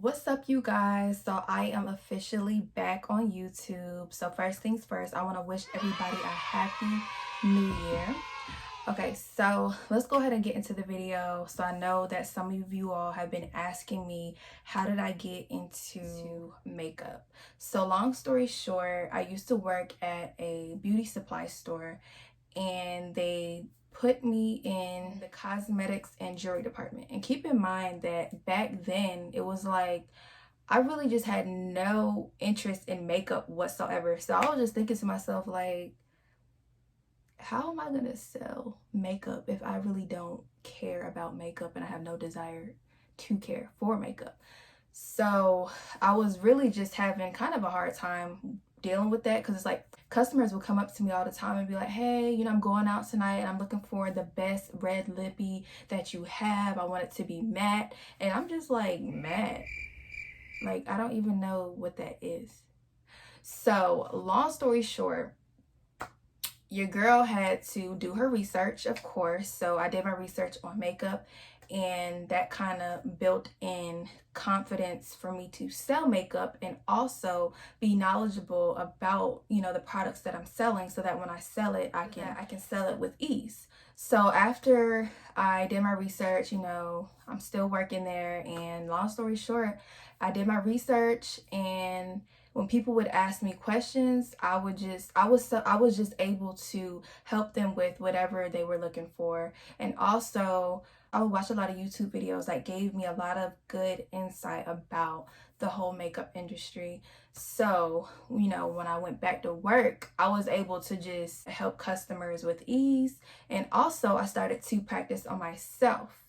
What's up, you guys? So I am officially back on YouTube. So first things first, I want to wish everybody a happy new year. Okay, so let's go ahead and get into the video. So I know that some of you all have been asking me, how did I get into makeup? So long story short, I used to work at a beauty supply store, and they put me in the cosmetics and jewelry department. And keep in mind that back then it was like I really just had no interest in makeup whatsoever. So I was just thinking to myself, like, how am I gonna sell makeup if I really don't care about makeup and I have no desire to care for makeup? So I was really just having kind of a hard time dealing with that, because it's like customers will come up to me all the time and be like, hey, I'm going out tonight and I'm looking for the best red lippy that you have. I want it to be matte. And I'm just like, matte? Like, I don't even know what that is. So long story short, your girl had to do her research, of course. So I did my research on makeup, and that kind of built in confidence for me to sell makeup and also be knowledgeable about, the products that I'm selling, so that when I sell it, I can sell it with ease. So after I did my research, I'm still working there, and long story short, I did my research, and when people would ask me questions, I was just able to help them with whatever they were looking for. And also, I would watch a lot of YouTube videos that gave me a lot of good insight about the whole makeup industry. So, when I went back to work, I was able to just help customers with ease. And also, I started to practice on myself.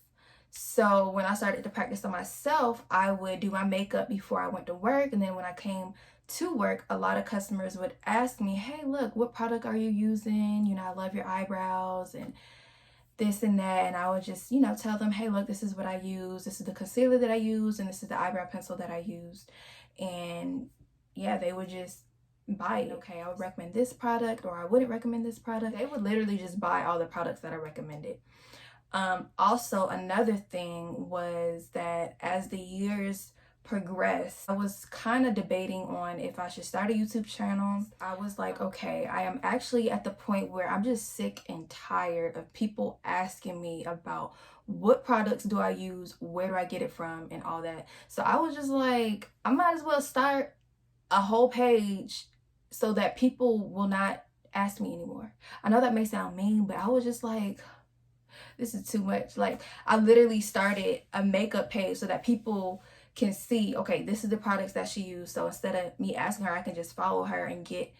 So when I started to practice on myself, I would do my makeup before I went to work. And then when I came to work, a lot of customers would ask me, hey, look, what product are you using? I love your eyebrows and this and that. And I would just, tell them, hey, look, this is what I use. This is the concealer that I use. And this is the eyebrow pencil that I used. And yeah, they would just buy it. Okay, I would recommend this product, or I wouldn't recommend this product. They would literally just buy all the products that I recommended. Also, another thing was that as the years progressed, I was kind of debating on if I should start a YouTube channel. I was like, okay, I am actually at the point where I'm just sick and tired of people asking me about what products do I use, where do I get it from, and all that. So I was just like, I might as well start a whole page so that people will not ask me anymore. I know that may sound mean, but I was just like, this is too much. Like, I literally started a makeup page so that people can see, okay, this is the products that she used. So instead of me asking her, I can just follow her and get,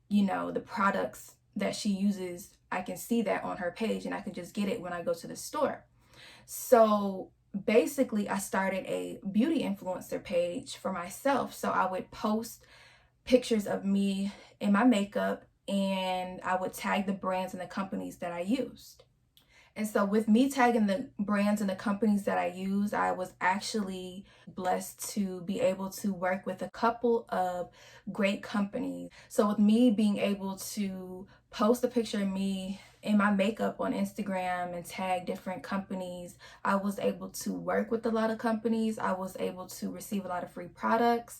the products that she uses. I can see that on her page, and I can just get it when I go to the store. So basically, I started a beauty influencer page for myself. So I would post pictures of me in my makeup, and I would tag the brands and the companies that I used. And so with me tagging the brands and the companies that I use, I was actually blessed to be able to work with a couple of great companies. So with me being able to post a picture of me in my makeup on Instagram and tag different companies, I was able to work with a lot of companies. I was able to receive a lot of free products.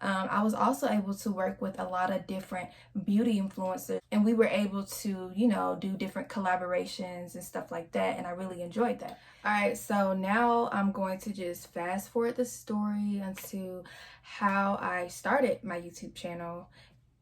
I was also able to work with a lot of different beauty influencers, and we were able to, do different collaborations and stuff like that. And I really enjoyed that. All right, so now I'm going to just fast forward the story into how I started my YouTube channel.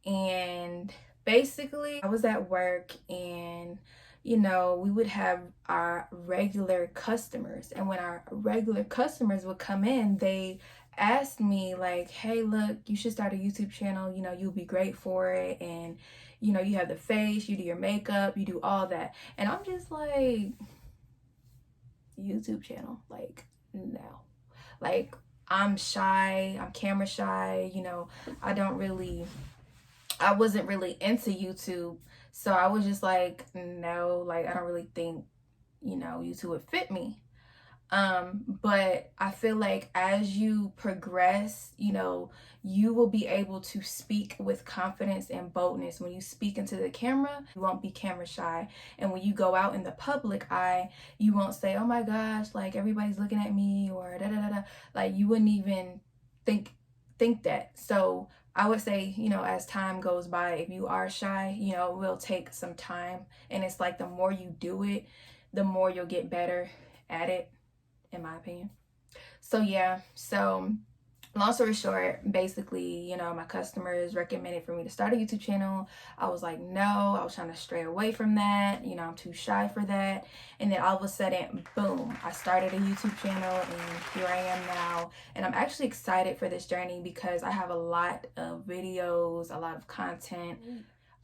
And basically, I was at work, and we would have our regular customers. And when our regular customers would come in, they asked me like, hey, look, you should start a YouTube channel. You'll be great for it. And, you have the face, you do your makeup, you do all that. And I'm just like, YouTube channel? Like, no. Like, I'm shy, I'm camera shy, I wasn't really into YouTube. So I was just like, no, like, I don't really think, YouTube would fit me. But I feel like as you progress, you will be able to speak with confidence and boldness. When you speak into the camera, you won't be camera shy. And when you go out in the public eye, you won't say, oh my gosh, like everybody's looking at me, or da da da da. Like, you wouldn't even think that. So I would say, you know, as time goes by, if you are shy, you know, it will take some time. And it's like the more you do it, the more you'll get better at it, in my opinion. So yeah, so long story short, basically, you know, my customers recommended for me to start a YouTube channel. I was like, no, I was trying to stray away from that. You know, I'm too shy for that. And then all of a sudden, boom, I started a YouTube channel and here I am now. And I'm actually excited for this journey because I have a lot of videos, a lot of content.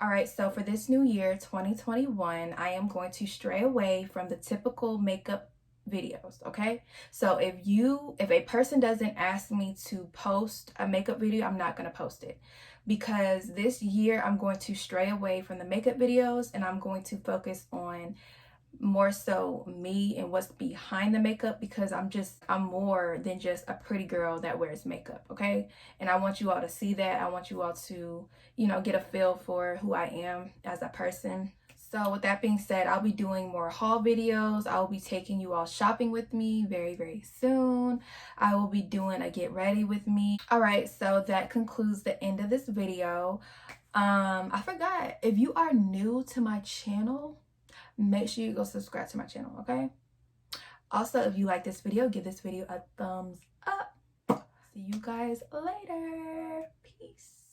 All right, so for this new year, 2021, I am going to stray away from the typical makeup videos, okay? So if a person doesn't ask me to post a makeup video, I'm not going to post it, because this year I'm going to stray away from the makeup videos and I'm going to focus on more so me and what's behind the makeup, because I'm more than just a pretty girl that wears makeup, okay? And I want you all to see that. I want you all to, you know, get a feel for who I am as a person. So with that being said, I'll be doing more haul videos. I'll be taking you all shopping with me very, very soon. I will be doing a get ready with me. All right, so that concludes the end of this video. I forgot, if you are new to my channel, make sure you go subscribe to my channel, okay? Also, if you like this video, give this video a thumbs up. See you guys later. Peace.